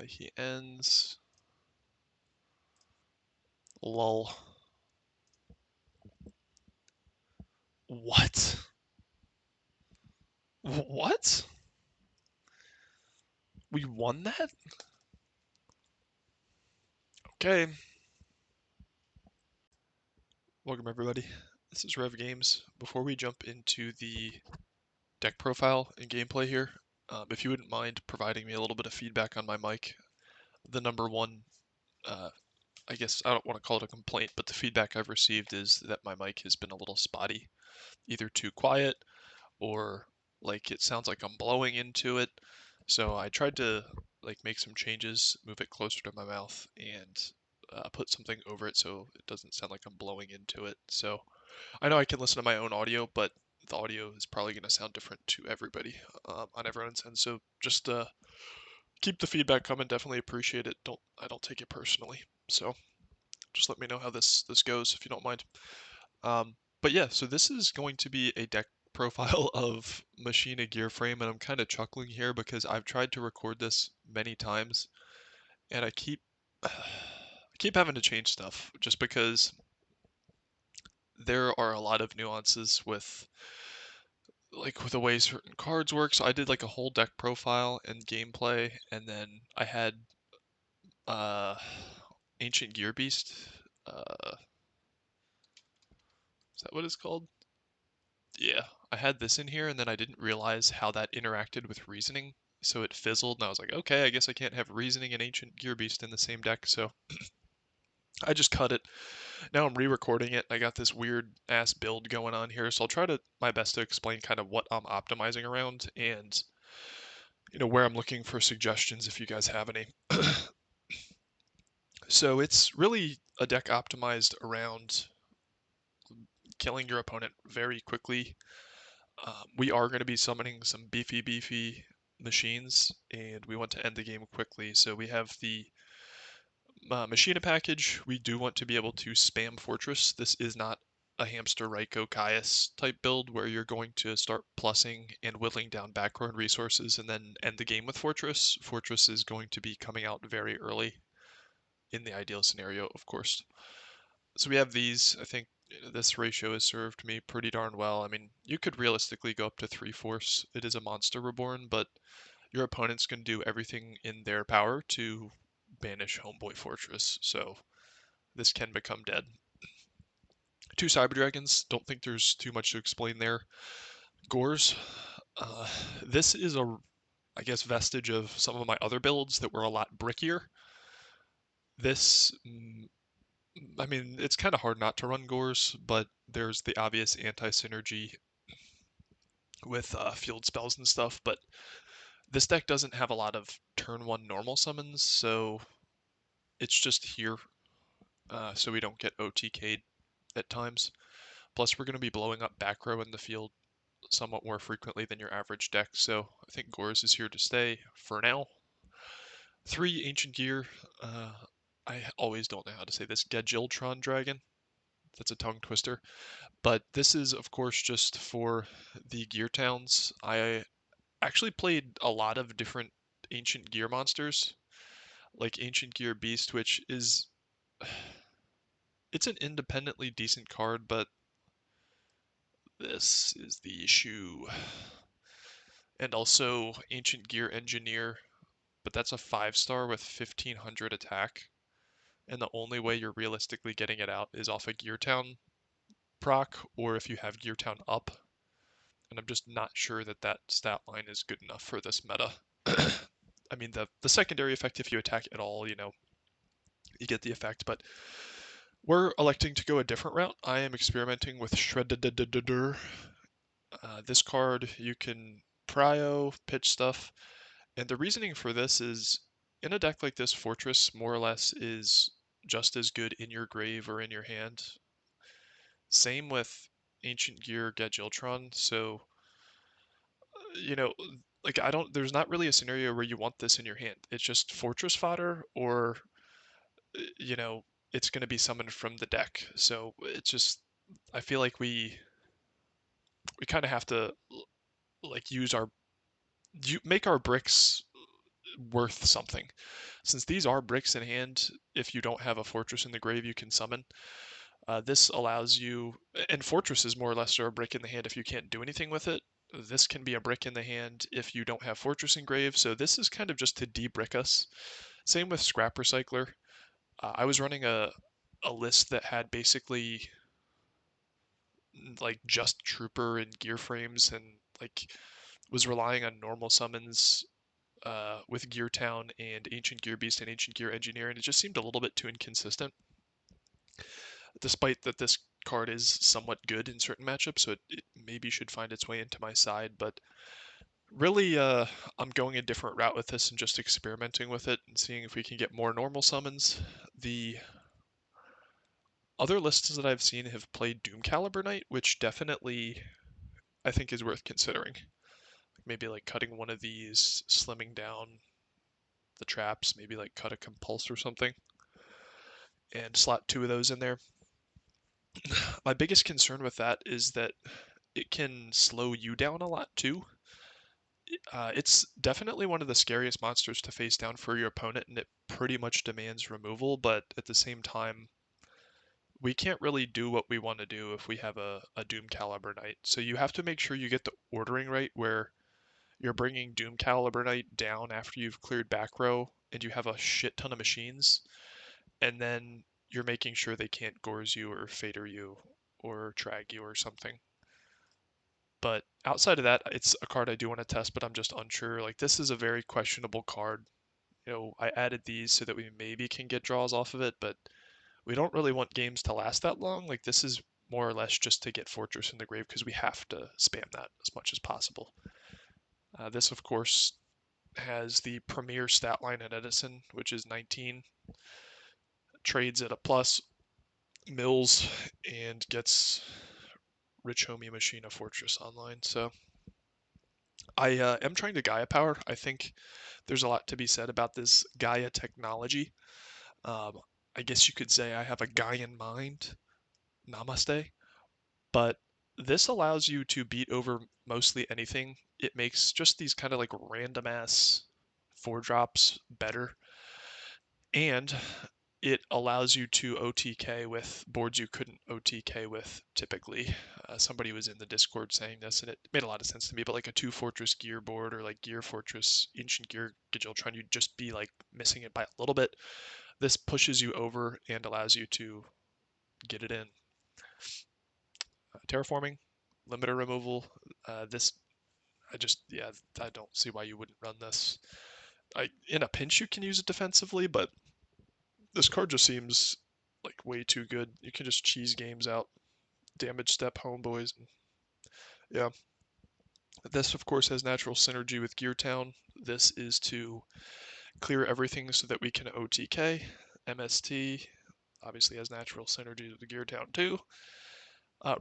He ends. Lol. What? What? We won that? Okay. Welcome everybody. This is Rev Games. Before we jump into the deck profile and gameplay here, if you wouldn't mind providing me a little bit of feedback on my mic. The number one, I guess I don't want to call it a complaint, but the feedback I've received is that my mic has been a little spotty, either too quiet or like it sounds like I'm blowing into it. So I tried to like make some changes, move it closer to my mouth, and put something over it so it doesn't sound like I'm blowing into it. So I know I can listen to my own audio, but the audio is probably going to sound different to everybody on everyone's end. So just keep the feedback coming. Definitely appreciate it. I don't take it personally. So just let me know how this goes if you don't mind. But yeah, so this is going to be a deck profile of Machina gear frame, and I'm kind of chuckling here because I've tried to record this many times, and I keep I keep having to change stuff just because there are a lot of nuances with the way certain cards work. So I did like a whole deck profile and gameplay, and then I had uh Ancient Gear Beast. Is that what it's called? Yeah, I had this in here and then I didn't realize how that interacted with reasoning. So it fizzled and I was like, okay, I guess I can't have reasoning and Ancient Gear Beast in the same deck. So I just cut it. Now I'm re-recording it. I got this weird ass build going on here. So I'll try to my best to explain kind of what I'm optimizing around and where I'm looking for suggestions if you guys have any. So it's really a deck optimized around killing your opponent very quickly. We are going to be summoning some beefy machines, and we want to end the game quickly. So we have the Machina package. We do want to be able to spam Fortress. This is not a Hamster Raiko Caius type build where you're going to start plussing and whittling down background resources and then end the game with Fortress. Fortress is going to be coming out very early in the ideal scenario, of course. So we have these. I think this ratio has served me pretty darn well. I mean, you could realistically go up to 3/4. It is a monster reborn, but your opponents can do everything in their power to banish Homeboy Fortress, so this can become dead. 2 Cyber Dragons, don't think there's too much to explain there. Gores, this is I guess, vestige of some of my other builds that were a lot brickier. This, I mean, it's kind of hard not to run Gores, but there's the obvious anti-synergy with field spells and stuff, but this deck doesn't have a lot of turn 1 normal summons, so it's just here so we don't get OTK'd at times. Plus, we're going to be blowing up back row in the field somewhat more frequently than your average deck, so I think Gores is here to stay for now. 3 Ancient Gear. I always don't know how to say this. Gagiltron Dragon. That's a tongue twister. But this is, of course, just for the Gear Towns. I actually played a lot of different Ancient Gear monsters, like Ancient Gear Beast, which is it's an independently decent card, but this is the issue. And also Ancient Gear Engineer, but that's a 5-star with 1500 attack. And the only way you're realistically getting it out is off a GearTown proc, or if you have GearTown up. And I'm just not sure that that stat line is good enough for this meta. I mean, the secondary effect, if you attack at all, you get the effect, but we're electing to go a different route. I am experimenting with Shredder. This card, you can prio, pitch stuff, and the reasoning for this is, in a deck like this, Fortress more or less is just as good in your grave or in your hand. Same with Ancient Gear Gagiltron, so, like there's not really a scenario where you want this in your hand. It's just Fortress fodder or, you know, it's going to be summoned from the deck. So it's just, I feel like we kind of have to like make our bricks worth something. Since these are bricks in hand, if you don't have a fortress in the grave, you can summon. This allows you, and fortresses more or less are a brick in the hand if you can't do anything with it. This can be a brick in the hand if you don't have fortress engraved, so this is kind of just to de-brick us. Same with scrap recycler. I was running a list that had basically like just trooper and gear frames, and like was relying on normal summons with GearTown and Ancient Gear Beast and Ancient Gear Engineer, and it just seemed a little bit too inconsistent. Despite that this card is somewhat good in certain matchups, so it maybe should find its way into my side, but really I'm going a different route with this and just experimenting with it and seeing if we can get more normal summons. The other lists that I've seen have played Doom Caliber Knight, which definitely I think is worth considering. Maybe like cutting one of these, slimming down the traps, maybe like cut a compulse or something, and slot 2 of those in there. My biggest concern with that is that it can slow you down a lot too. It's definitely one of the scariest monsters to face down for your opponent, and it pretty much demands removal, but at the same time, we can't really do what we want to do if we have a Doom Caliber Knight. So you have to make sure you get the ordering right where you're bringing Doom Caliber Knight down after you've cleared back row and you have a shit ton of machines, and then you're making sure they can't Gores you or Fader you or Trag you or something. But outside of that, it's a card I do want to test, but I'm just unsure. Like, this is a very questionable card. I added these so that we maybe can get draws off of it, but we don't really want games to last that long. Like, this is more or less just to get Fortress in the grave because we have to spam that as much as possible. This, of course, has the premier stat line at Edison, which is 19. Trades at a plus, mills, and gets Rich Homie Machina Fortress online. So I am trying to Gaia power. I think there's a lot to be said about this Gaia technology. Um, I guess you could say I have a Gaian mind. Namaste. But this allows you to beat over mostly anything. It makes just these kind of like random ass 4-drops better. And it allows you to OTK with boards you couldn't OTK with typically. Somebody was in the Discord saying this, and it made a lot of sense to me. But like a 2-fortress gear board or like gear fortress, ancient gear Gajil, trying to just be like missing it by a little bit. This pushes you over and allows you to get it in. Terraforming, limiter removal. This, I don't see why you wouldn't run this. In a pinch, you can use it defensively, but this card just seems like way too good. You can just cheese games out, damage step homeboys. Yeah. This, of course, has natural synergy with GearTown. This is to clear everything so that we can OTK. MST obviously has natural synergy with the GearTown too.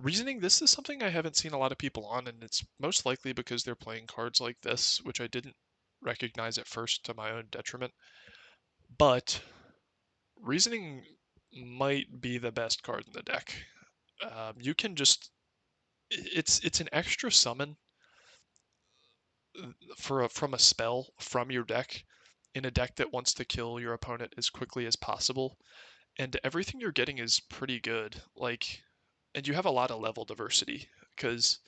Reasoning, this is something I haven't seen a lot of people on, and it's most likely because they're playing cards like this, which I didn't recognize at first to my own detriment. But Reasoning might be the best card in the deck. You can just it's an extra summon from a spell from your deck in a deck that wants to kill your opponent as quickly as possible, and everything you're getting is pretty good. And you have a lot of level diversity because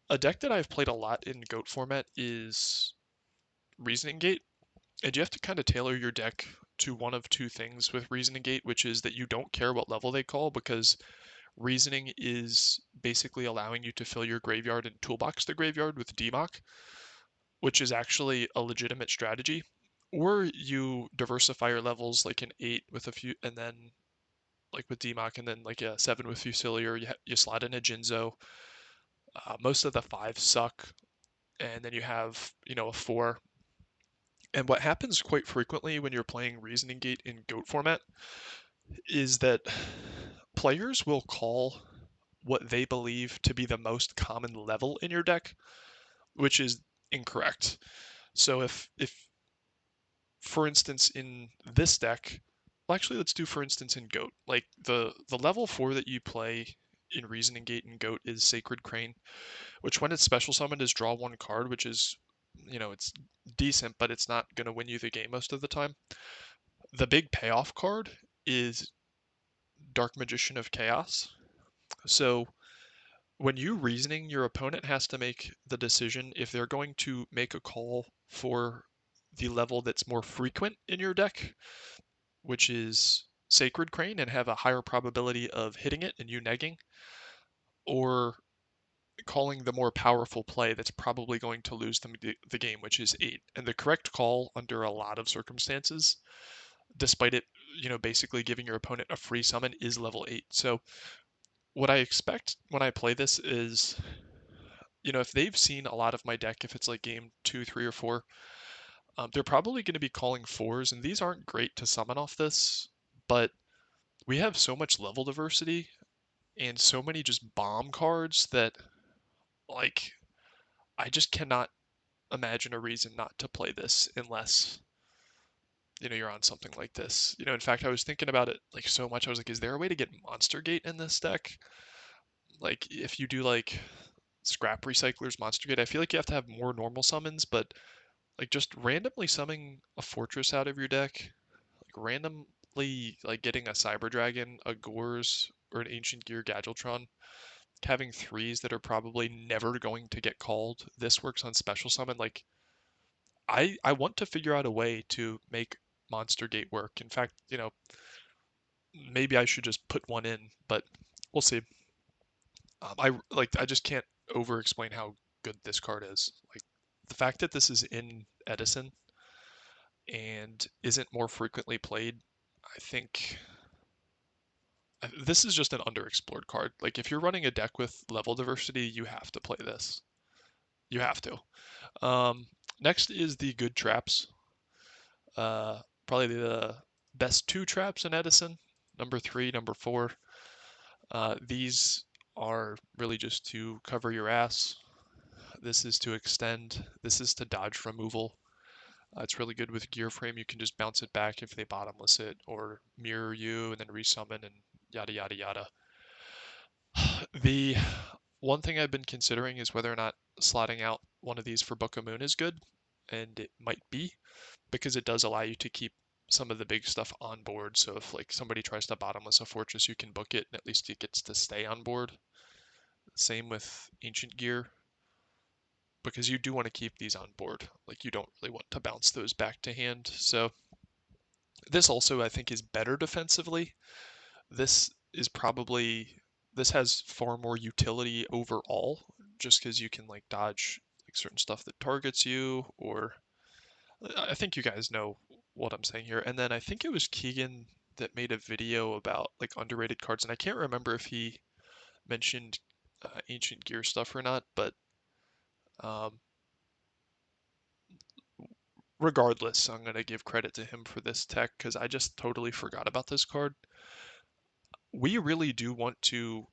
a deck that I've played a lot in GOAT format is Reasoning Gate, and you have to kind of tailor your deck to one of two things with Reasoning Gate, which is that you don't care what level they call because Reasoning is basically allowing you to fill your graveyard and toolbox the graveyard with DMOC, which is actually a legitimate strategy. Or you diversify your levels like an 8 with a few, and then like with DMOC, and then like a 7 with Fusilier, you slot in a Jinzo. Most of the 5s suck, and then you have, a 4. And what happens quite frequently when you're playing Reasoning Gate in GOAT format is that players will call what they believe to be the most common level in your deck, which is incorrect. So if for instance in this deck, well actually let's do for instance in GOAT, like the level 4 that you play in Reasoning Gate and GOAT is Sacred Crane, which when it's special summoned is draw 1 card, which is it's decent, but it's not going to win you the game most of the time. The big payoff card is Dark Magician of Chaos. So when you reasoning, your opponent has to make the decision if they're going to make a call for the level that's more frequent in your deck, which is Sacred Crane, and have a higher probability of hitting it and you negging, or calling the more powerful play that's probably going to lose them the game, which is 8. And the correct call under a lot of circumstances, despite it, basically giving your opponent a free summon, is level 8. So what I expect when I play this is, if they've seen a lot of my deck, if it's like game 2, 3, or 4, they're probably going to be calling 4s, and these aren't great to summon off this, but we have so much level diversity and so many just bomb cards that, like, I just cannot imagine a reason not to play this unless, you're on something like this. In fact, I was thinking about it like so much. I was like, is there a way to get Monster Gate in this deck? Like, if you do like Scrap Recyclers, Monster Gate, I feel like you have to have more normal summons, but like just randomly summoning a Fortress out of your deck, like randomly like getting a Cyber Dragon, a Gores, or an Ancient Gear Gadgetron, having threes that are probably never going to get called. This works on special summon. Like, I want to figure out a way to make Monster Gate work. In fact, maybe I should just put one in, but we'll see. I just can't over explain how good this card is. Like, the fact that this is in Edison and isn't more frequently played, I think this is just an underexplored card. Like, if you're running a deck with level diversity, you have to play this. You have to. Um, Next is the good traps. Probably the best two traps in Edison. Number 3, number 4. These are really just to cover your ass. This is to extend. This is to dodge removal. It's really good with Gear Frame. You can just bounce it back if they bottomless it, or mirror you and then resummon and yada yada yada. The one thing I've been considering is whether or not slotting out one of these for Book of Moon is good, and it might be, because it does allow you to keep some of the big stuff on board. So if like somebody tries to bottomless a fortress, you can book it, and at least it gets to stay on board. Same with Ancient Gear, because you do want to keep these on board. Like, you don't really want to bounce those back to hand. So this also, I think, is better defensively. This is probably this has far more utility overall, just because you can like dodge like certain stuff that targets you, or I think you guys know what I'm saying here. And then I think it was Keegan that made a video about like underrated cards, and I can't remember if he mentioned Ancient Gear stuff or not, but um, regardless, I'm gonna give credit to him for this tech because I just totally forgot about this card. We really do want to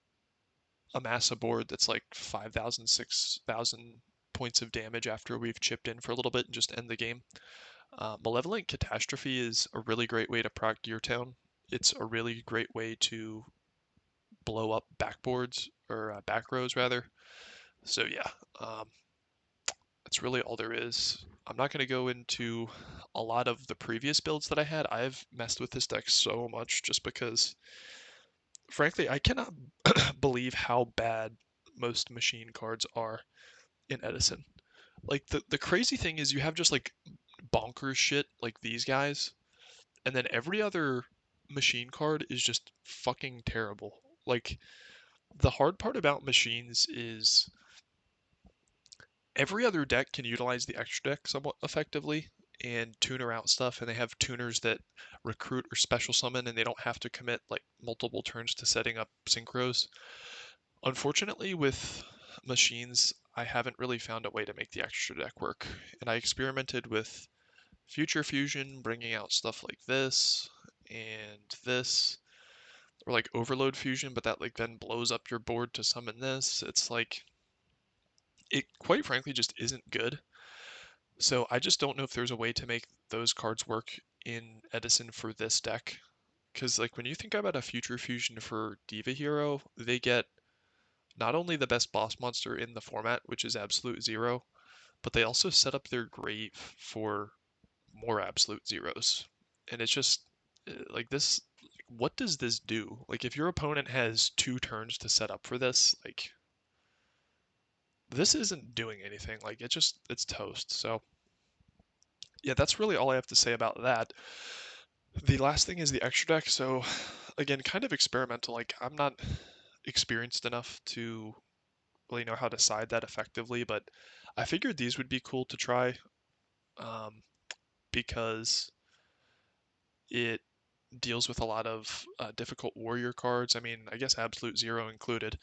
amass a board that's like 5,000, 6,000 points of damage after we've chipped in for a little bit and just end the game. Malevolent Catastrophe is a really great way to proc GearTown. It's a really great way to blow up backboards, or back rows rather. So yeah, that's really all there is. I'm not going to go into a lot of the previous builds that I had. I've messed with this deck so much just because, frankly, I cannot believe how bad most machine cards are in Edison. Like, the crazy thing is you have just like bonkers shit like these guys, and then every other machine card is just fucking terrible. Like, the hard part about machines is every other deck can utilize the extra deck somewhat effectively and tuner out stuff, and they have tuners that recruit or special summon, and they don't have to commit like multiple turns to setting up synchros. Unfortunately, with machines, I haven't really found a way to make the extra deck work, and I experimented with Future Fusion, bringing out stuff like this and this, or like Overload Fusion, but that like then blows up your board to summon this. It's like, it quite frankly just isn't good. So I just don't know if there's a way to make those cards work in Edison for this deck. Because like when you think about a Future Fusion for Diva Hero, they get not only the best boss monster in the format, which is Absolute Zero, but they also set up their grave for more absolute zeros. And it's just like this. What does this do? Like, if your opponent has 2 turns to set up for this, like, this isn't doing anything. Like, it's toast. So, yeah, that's really all I have to say about that. The last thing is the extra deck. So, again, kind of experimental. Like, I'm not experienced enough to really know how to side that effectively, but I figured these would be cool to try um, because it deals with a lot of difficult warrior cards. I mean, I guess Absolute Zero included.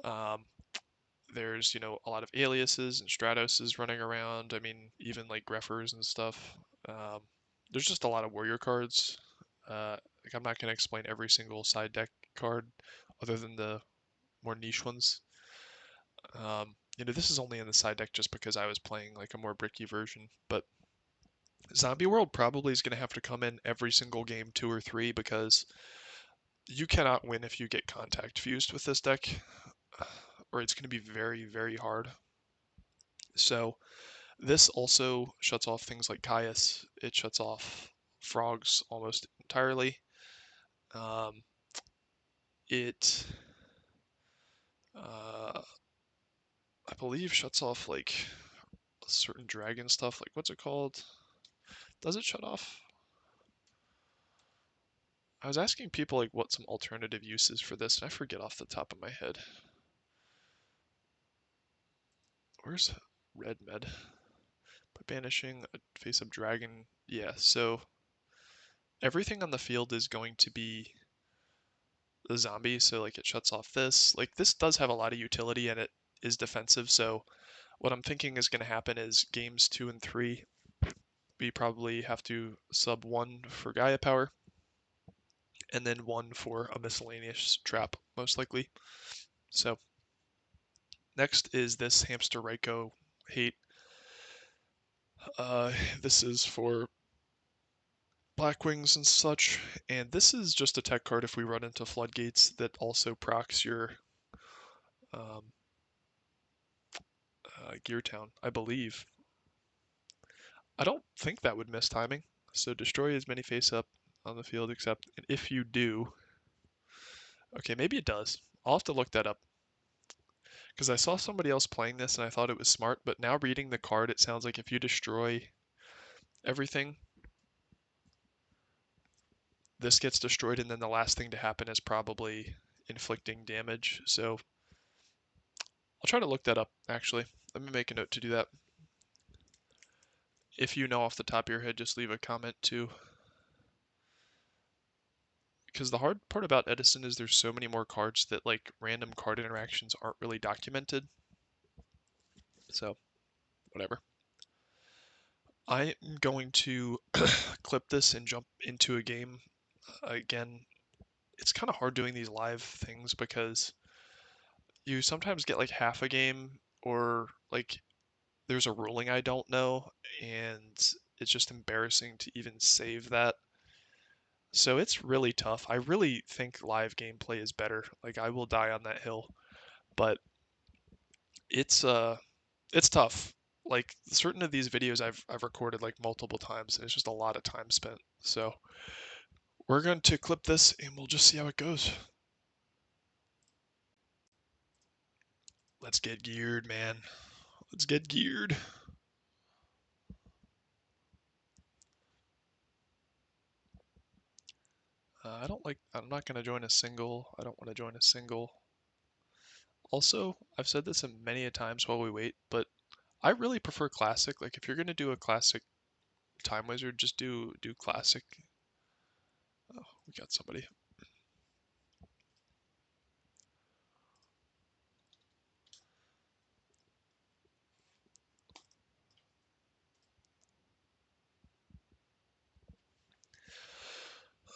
Um, there's, a lot of aliases and Stratoses running around. I mean, even like Greffers and stuff. Um, there's just a lot of warrior cards. Like, I'm not going to explain every single side deck card other than the more niche ones. This is only in the side deck just because I was playing like a more bricky version, but Zombie World probably is going to have to come in every single game 2 or 3 because you cannot win if you get contact fused with this deck, or it's going to be very, very hard. So this also shuts off things like Caius. It shuts off frogs almost entirely. Um, it, I believe, shuts off like certain dragon stuff. Like, what's it called? Does it shut off? I was asking people like what some alternative uses for this, and I forget off the top of my head. Where's Red Med? By banishing a face-up dragon. Yeah, so everything on the field is going to be the zombie, so like it shuts off this. Like, this does have a lot of utility and it is defensive, so what I'm thinking is going to happen is games 2 and 3, we probably have to sub 1 for Gaia power, and then 1 for a miscellaneous trap, most likely. So next is this Hamster Raiko hate. This is for Blackwings and such, and this is just a tech card if we run into Floodgates that also procs your um, GearTown, I believe. I don't think that would miss timing, so destroy as many face up on the field except, and if you do, okay, maybe it does. I'll have to look that up, because I saw somebody else playing this and I thought it was smart, but now reading the card, it sounds like if you destroy everything, this gets destroyed, and then the last thing to happen is probably inflicting damage, so I'll try to look that up, actually. Let me make a note to do that. If you know off the top of your head, just leave a comment too. Because the hard part about Edison is there's so many more cards that like random card interactions aren't really documented. So, whatever. I am going to clip this and jump into a game. Again, it's kind of hard doing these live things because you sometimes get like half a game, or like there's a ruling I don't know, and it's just embarrassing to even save that. So it's really tough. I really think live gameplay is better. Like, I will die on that hill, but it's it's tough. Like, certain of these videos I've recorded like multiple times, and it's just a lot of time spent. So we're going to clip this and we'll just see how it goes. Let's get geared, man. Let's get geared. I'm not going to join a single. I don't want to join a single. Also, I've said this many a times while we wait, but I really prefer classic. Like, if you're going to do a classic Time Wizard, just do classic. Oh, we got somebody.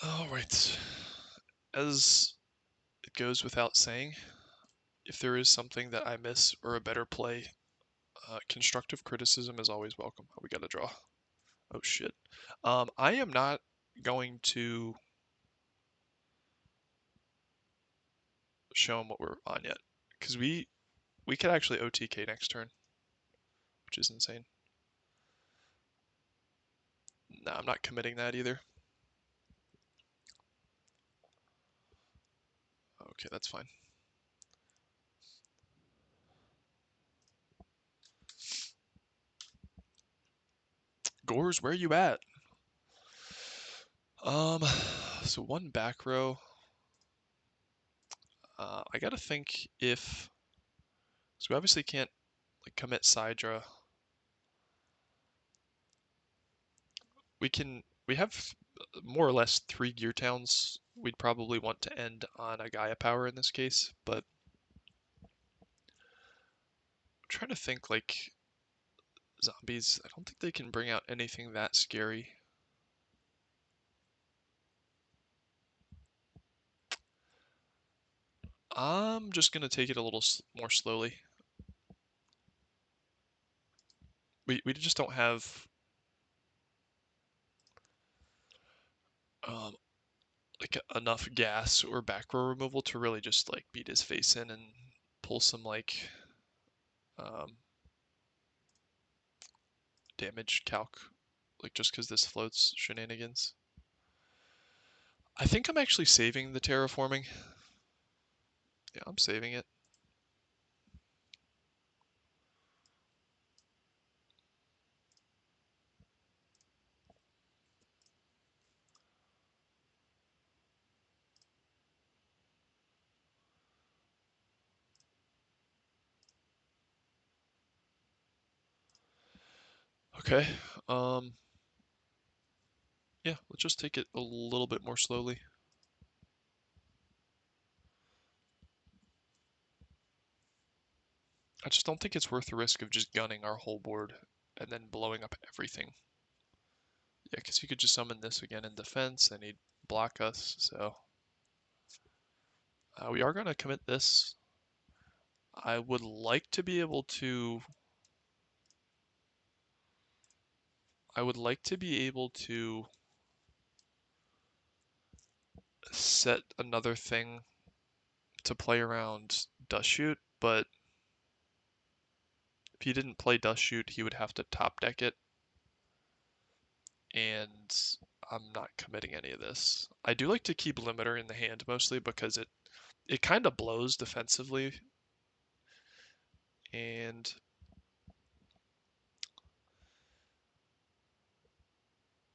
All right. As it goes without saying, if there is something that I miss or a better play, constructive criticism is always welcome. Oh, we got to draw. Oh shit. I am not going to show him what we're on yet, because we could actually OTK next turn, which is insane. Nah, I'm not committing that either. Okay, that's fine. Gores, where are you at? So one back row. I gotta think if, so we obviously can't like commit side draw. We have more or less 3 GearTowns. We'd probably want to end on a Gaia power in this case, but I'm trying to think like zombies. I don't think they can bring out anything that scary. I'm just gonna take it a little more slowly. We just don't have um, like enough gas or back row removal to really just like beat his face in and pull some like um, damage calc, like just because this floats shenanigans. I think I'm actually saving the terraforming. Yeah, I'm saving it. Okay. Yeah, let's just take it a little bit more slowly. I just don't think it's worth the risk of just gunning our whole board and then blowing up everything. Yeah, because he could just summon this again in defense and he'd block us, so we are going to commit this. I would like to be able to set another thing to play around Dust Shoot, but if he didn't play Dust Shoot, he would have to top deck it, and I'm not committing any of this. I do like to keep Limiter in the hand mostly because it kind of blows defensively, and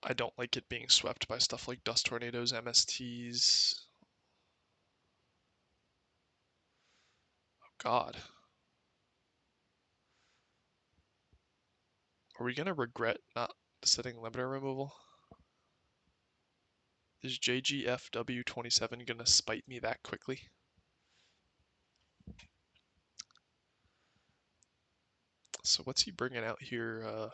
I don't like it being swept by stuff like Dust Tornadoes, MSTs. Oh God. Are we gonna regret not setting limiter removal? Is JGFW27 gonna spite me that quickly? So what's he bringing out here?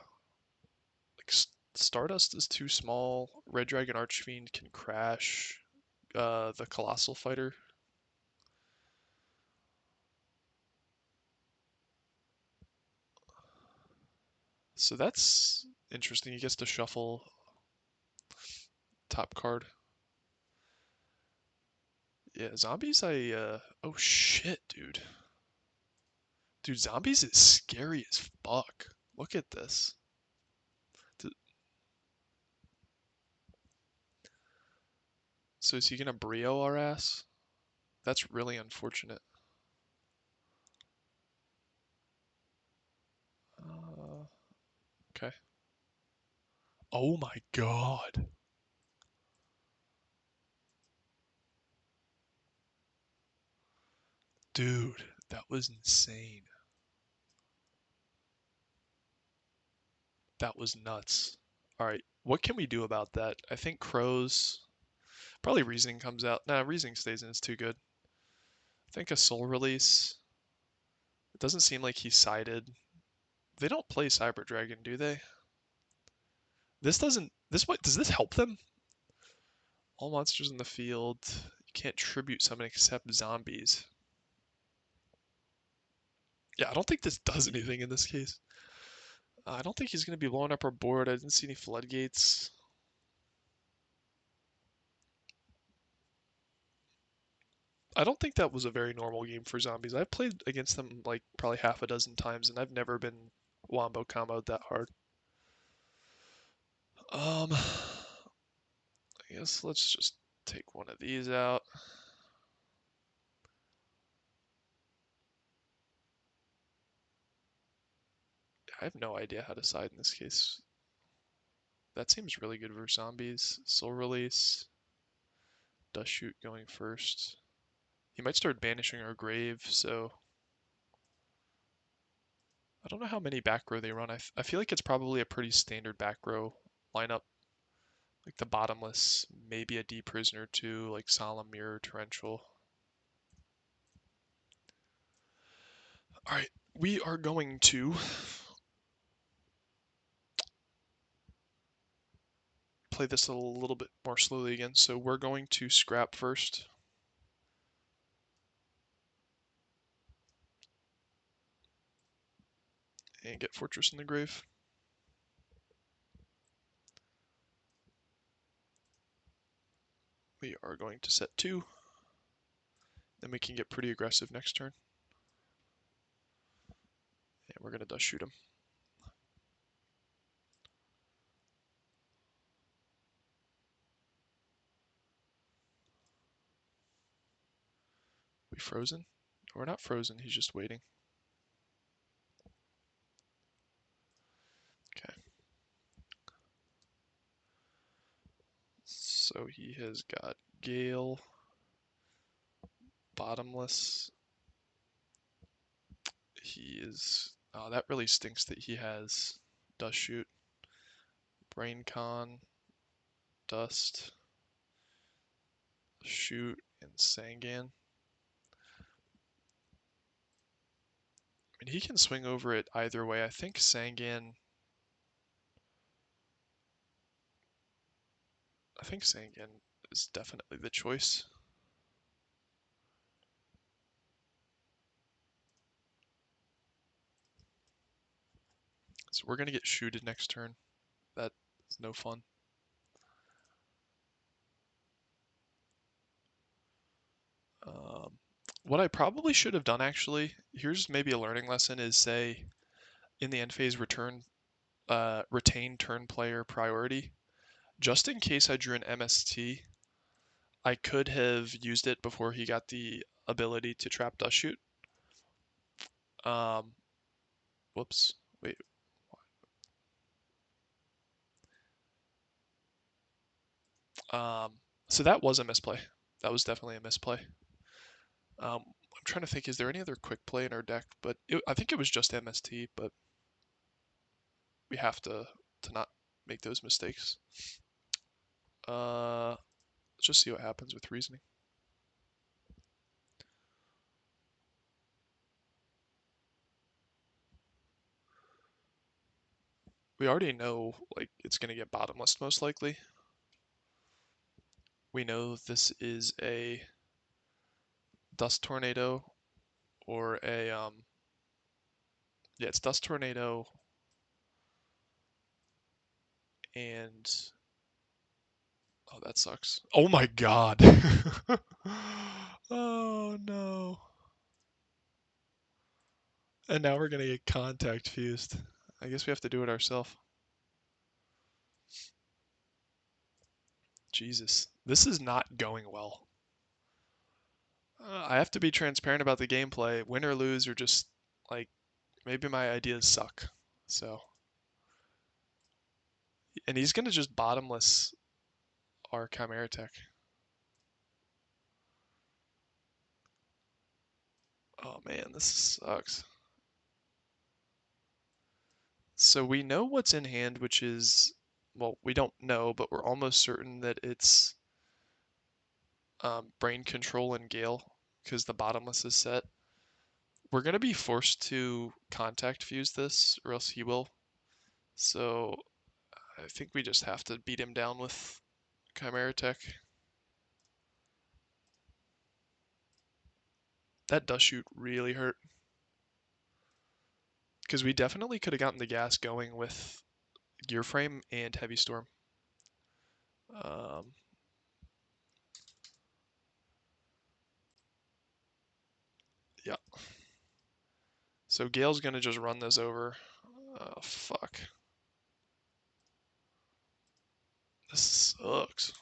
Like Stardust is too small. Red Dragon Archfiend can crash the Colossal Fighter. So that's interesting. He gets to shuffle top card. Yeah, zombies oh shit, dude. Dude, zombies is scary as fuck. Look at this. So is he gonna Brio our ass? That's really unfortunate. Okay. Oh my god. Dude, that was insane. That was nuts. Alright, what can we do about that? I think crows. Probably reasoning comes out. Nah, reasoning stays in, it's too good. I think a soul release. It doesn't seem like he's sided. They don't play Cyber Dragon, do they? This doesn't does this help them? All monsters in the field. You can't tribute summon except zombies. Yeah, I don't think this does anything in this case. I don't think he's going to be blowing up our board. I didn't see any floodgates. I don't think that was a very normal game for zombies. I've played against them like probably half a dozen times, and I've never been wombo comboed that hard. I guess let's just take one of these out. I have no idea how to side in this case. That seems really good for zombies. Soul Release. Dust Shoot going first. He might start banishing our grave, so I don't know how many back row they run. I feel like it's probably a pretty standard back row lineup. Like the bottomless, maybe a D prisoner too, like Solemn Mirror, Torrential. Alright, we are going to play this a little bit more slowly again. So we're going to scrap first. And get Fortress in the Grave. We are going to set 2. Then we can get pretty aggressive next turn. And we're going to dust shoot him. We frozen? We're not frozen, he's just waiting. Okay. So he has got Gale, Bottomless. He is... Oh, that really stinks that he has Dust Shoot, Brain Con, Dust, Shoot, and Sangan. I mean, he can swing over it either way. I think Sangan is definitely the choice. So we're going to get shooted next turn. That is no fun. What I probably should have done actually, here's maybe a learning lesson, is say in the end phase retain turn player priority. Just in case I drew an MST, I could have used it before he got the ability to trap Dust Shoot. Whoops, wait. So that was a misplay. That was definitely a misplay. I'm trying to think, is there any other quick play in our deck? But I think it was just MST, but we have to not make those mistakes. Let's just see what happens with reasoning. We already know like it's gonna get bottomless most likely. We know this is a Dust Tornado or a yeah, it's Dust Tornado and oh, that sucks. Oh my god. Oh no. And now we're gonna get contact fused. I guess we have to do it ourselves. Jesus, this is not going well. I have to be transparent about the gameplay. Win or lose, or just like maybe my ideas suck. So, and he's gonna just bottomless our Chimera Tech. Oh man, this sucks. So we know what's in hand, which is, well, we don't know, but we're almost certain that it's Brain Control and Gale, because the bottomless is set. We're gonna be forced to contact fuse this, or else he will. So I think we just have to beat him down with Chimera Tech. That Dust Shoot really hurt. Because we definitely could have gotten the gas going with Gear Frame and Heavy Storm. Yeah. So Gale's going to just run this over. Oh, fuck. This sucks.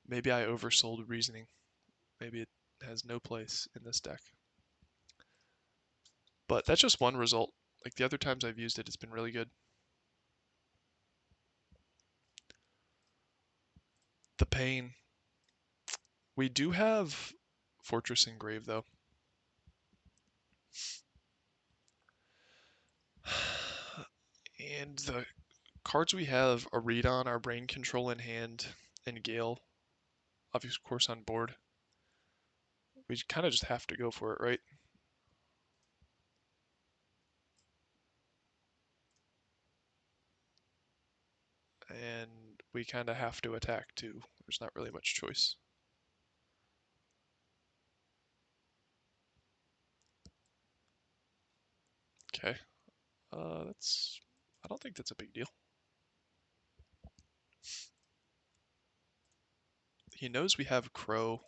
Maybe I oversold reasoning. Maybe it has no place in this deck. But that's just one result. Like the other times I've used it, it's been really good. The pain. We do have Fortress Engrave though. And the cards we have are read on our Brain Control in hand and Gale, of course, on board. We kind of just have to go for it, right? And we kind of have to attack too. There's not really much choice. Okay. That's. I don't think that's a big deal. He knows we have Crow.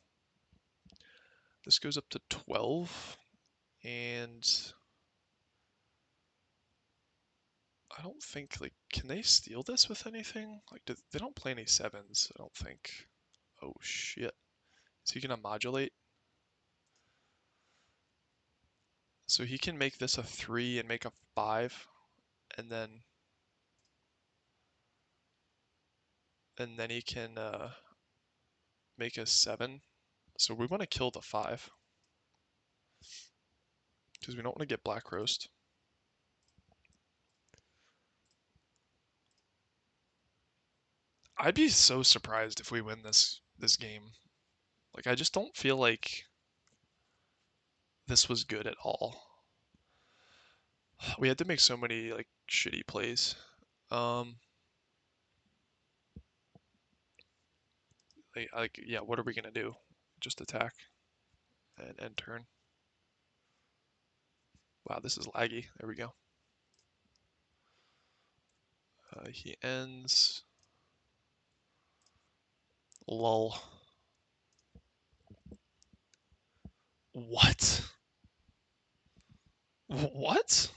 This goes up to 12, and I don't think, like, can they steal this with anything? Like, they don't play any sevens, I don't think. Oh shit. Is he gonna modulate? So he can make this a 3 and make a 5, and then he can make a 7. So we want to kill the 5 because we don't want to get Black Roast. I'd be so surprised if we win this game. Like I just don't feel like this was good at all. We had to make so many like shitty plays. Um like yeah, what are we gonna do? Just attack and end turn. Wow, this is laggy. There we go. He ends. Lol. What? What?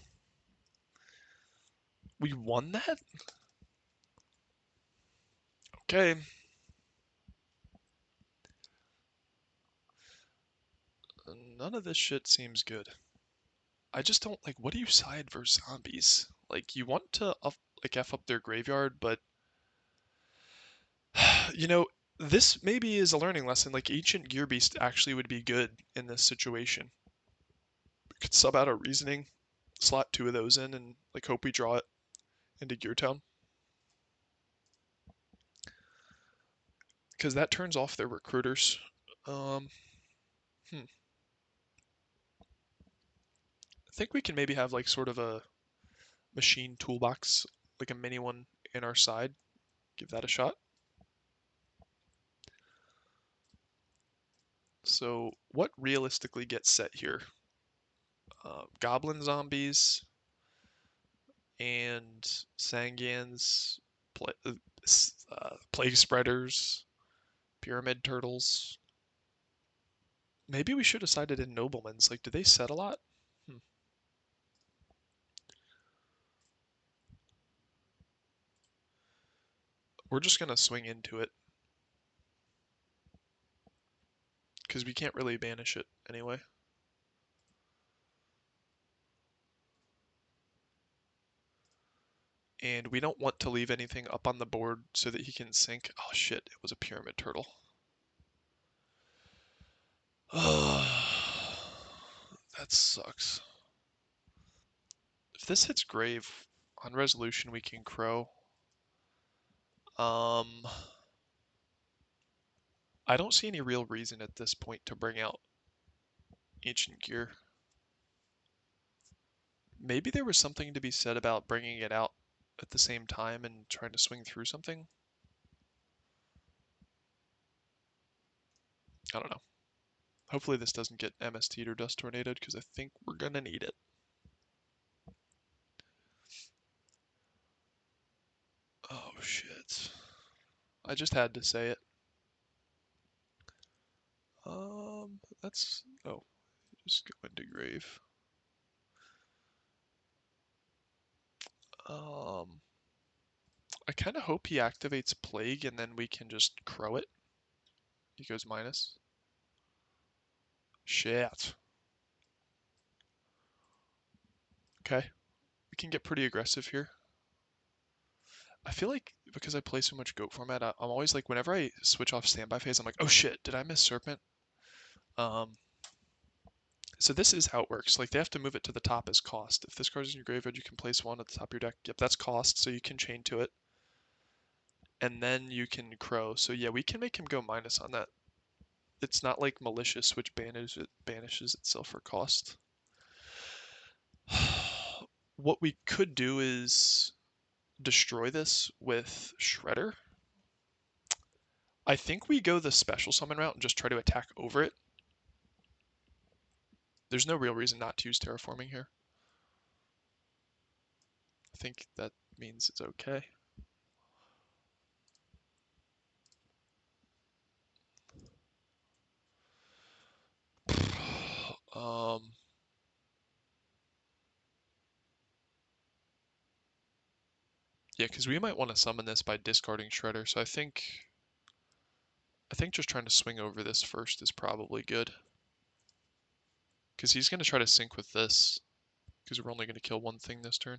We won that? Okay. None of this shit seems good. I just don't like. What do you side versus zombies? Like you want to like f up their graveyard, but you know this maybe is a learning lesson. Like Ancient Gear Beast actually would be good in this situation. We could sub out a reasoning, slot 2 of those in, and like hope we draw it into GearTown because that turns off their recruiters. Um, I think we can maybe have like sort of a machine toolbox, like a mini one in our side. Give that a shot. So what realistically gets set here? Goblin zombies and Sangans, pla plague spreaders, pyramid turtles. Maybe we should have sided in noblemans. Like, do they set a lot? Hmm. We're just gonna swing into it because we can't really banish it anyway. And we don't want to leave anything up on the board so that he can sink. Oh shit, it was a pyramid turtle. That sucks. If this hits grave, on resolution we can crow. I don't see any real reason at this point to bring out Ancient Gear. Maybe there was something to be said about bringing it out at the same time and trying to swing through something. I don't know. Hopefully this doesn't get MST'd or dust tornadoed because I think we're gonna need it. Oh shit. I just had to say it. That's, oh, just go into grave. I kind of hope he activates plague and then we can just crow it. He goes minus. Shit. Okay. We can get pretty aggressive here. I feel like because I play so much goat format, I'm always like, whenever I switch off standby phase, I'm like, oh shit, did I miss serpent? So this is how it works. Like they have to move it to the top as cost. If this card's in your graveyard, you can place one at the top of your deck. Yep, that's cost, so you can chain to it. And then you can crow. So yeah, we can make him go minus on that. It's not like malicious, which banishes itself for cost. What we could do is destroy this with Shredder. I think we go the special summon route and just try to attack over it. There's no real reason not to use terraforming here. I think that means it's okay. Yeah, because we might want to summon this by discarding Shredder, so I think just trying to swing over this first is probably good. Because he's going to try to sync with this, because we're only going to kill one thing this turn.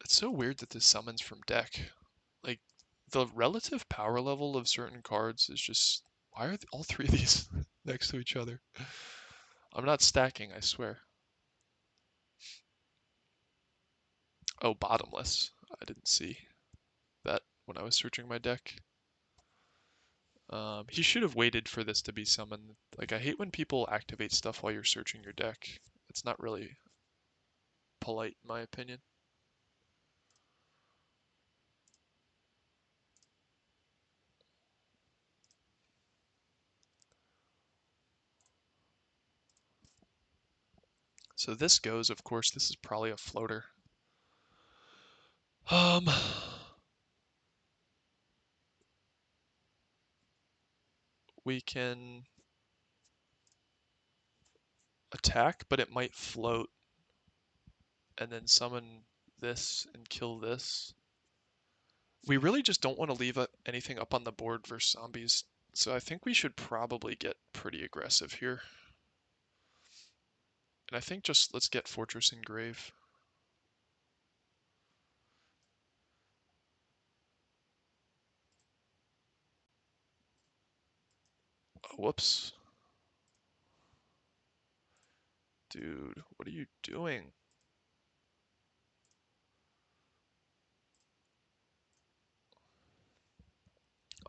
It's so weird that this summons from deck. Like, the relative power level of certain cards is just... Why are all three of these next to each other? I'm not stacking, I swear. Oh, bottomless. I didn't see that when I was searching my deck. He should have waited for this to be summoned. Like, I hate when people activate stuff while you're searching your deck. It's not really polite, in my opinion. So this goes, of course, this is probably a floater. We can attack, but it might float, and then summon this and kill this. We really just don't want to leave anything up on the board versus zombies, so I think we should probably get pretty aggressive here. And I think just let's get Fortress and Grave. Oh, whoops. Dude, what are you doing?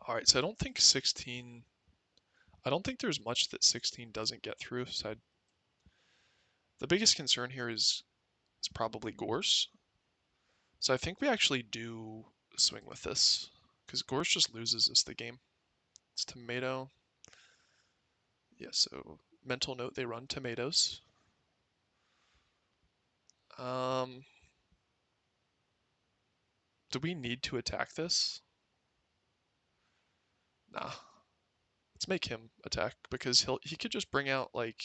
Alright, so I don't think 16... I don't think there's much that 16 doesn't get through. So the biggest concern here is probably Gorse. So I think we actually do swing with this, because Gorse just loses us the game. It's tomato. Yeah, so mental note, they run tomatoes. Do we need to attack this? Nah. Let's make him attack, because he could just bring out, like...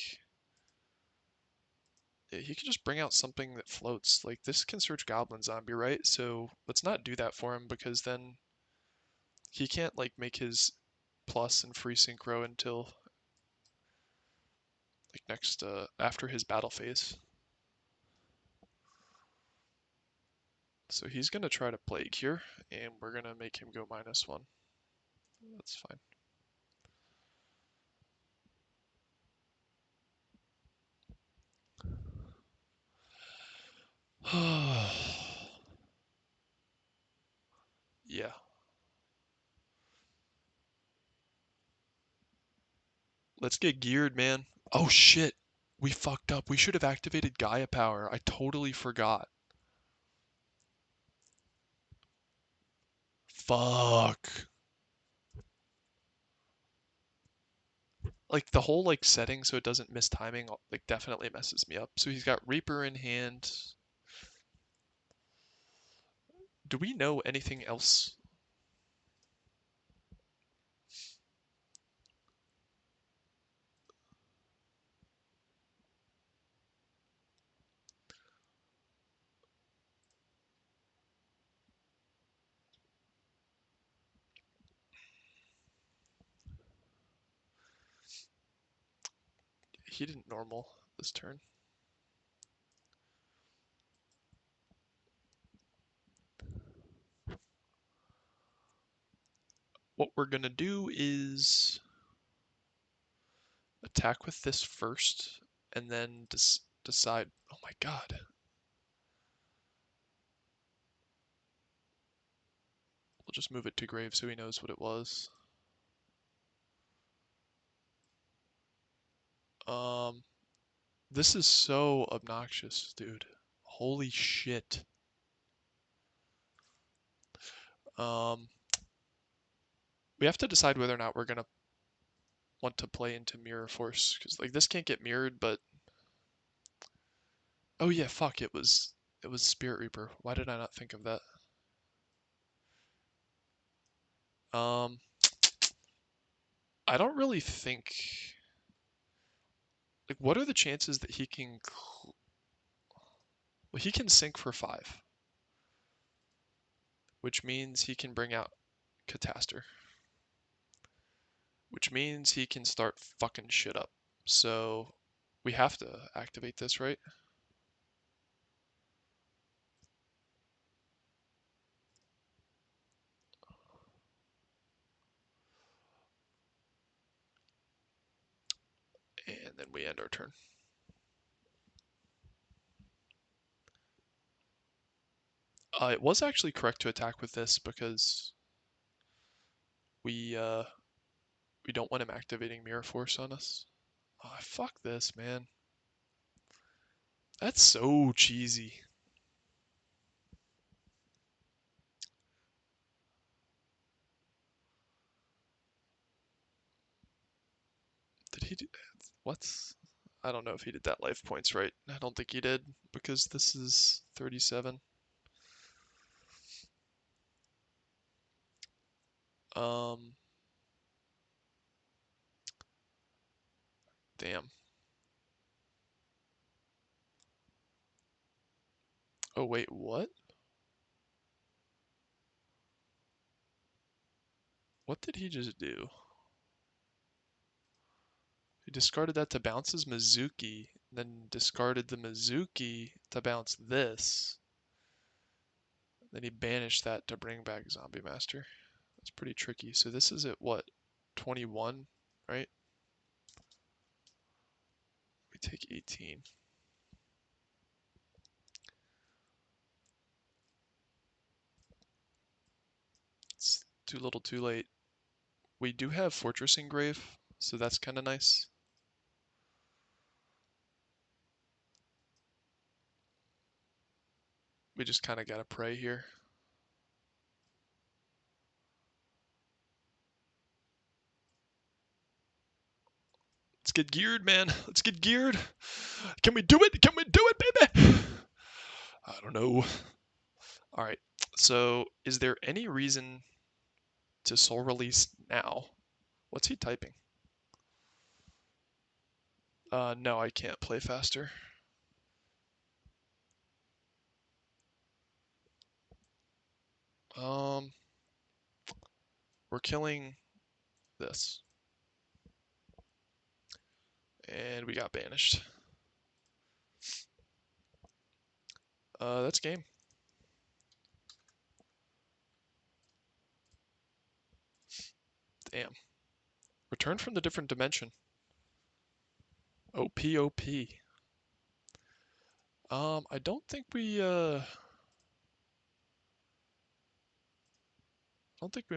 Yeah, he could just bring out something that floats. Like, this can search Goblin Zombie, right? So let's not do that for him, because then he can't, like, make his plus and free synchro until, like, next, after his battle phase. So he's gonna try to Plague here, and we're gonna make him go -1. That's fine. Yeah. Let's get geared, man. Oh shit. We fucked up. We should have activated Gaia Power. I totally forgot. Fuck. Like the whole like setting so it doesn't miss timing like definitely messes me up. So he's got Reaper in hand. Do we know anything else? He didn't normal this turn. What we're gonna do is attack with this first, and then decide. Oh my god. We'll just move it to grave so he knows what it was. This is so obnoxious, dude. Holy shit. Um, we have to decide whether or not we're gonna want to play into mirror force, because like this can't get mirrored, but oh yeah, fuck, it was Spirit Reaper. Why did I not think of that? Um, I don't really think like what are the chances that he can well, he can sink for 5, which means he can bring out Cataster, which means he can start fucking shit up. So we have to activate this, right? And then we end our turn. It was actually correct to attack with this because we don't want him activating Mirror Force on us. Oh, fuck this, man. That's so cheesy. Did he do what's I don't know if he did that life points right. I don't think he did because this is 37. Um damn. Oh wait, what? What did he just do? He discarded that to bounce his Mizuki, then discarded the Mizuki to bounce this. Then he banished that to bring back Zombie Master. That's pretty tricky. So this is at what? 21, right? We take 18. It's too little too late. We do have Fortress Engrave, so that's kind of nice. We just kind of got to pray here. Let's get geared, man. Let's get geared. Can we do it? Can we do it, baby? I don't know. All right. So, is there any reason to soul release now? What's he typing? No, I can't play faster. Um, we're killing this. And we got banished. That's game. Damn. Return from the different dimension. OP, OP. I don't think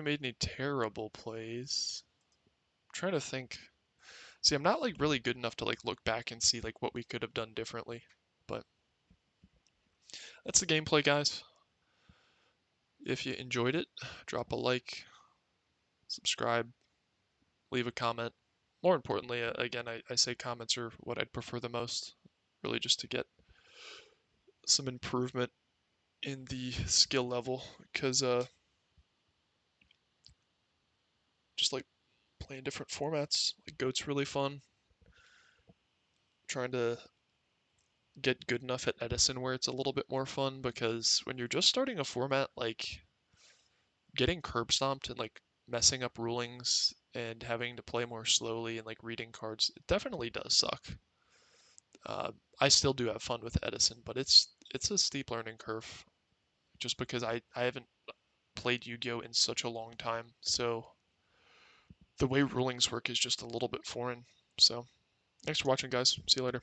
made any terrible plays. I'm trying to think. See, I'm not like really good enough to like look back and see like what we could have done differently. But that's the gameplay, guys. If you enjoyed it, drop a like, subscribe, leave a comment. More importantly, again, I say comments are what I'd prefer the most, really just to get some improvement in the skill level, because just like playing different formats, like Goat's really fun. Trying to get good enough at Edison where it's a little bit more fun, because when you're just starting a format, like getting curb stomped and like messing up rulings and having to play more slowly and like reading cards, it definitely does suck. I still do have fun with Edison, but it's a steep learning curve just because I haven't played Yu-Gi-Oh in such a long time, so the way rulings work is just a little bit foreign. So thanks for watching, guys. See you later.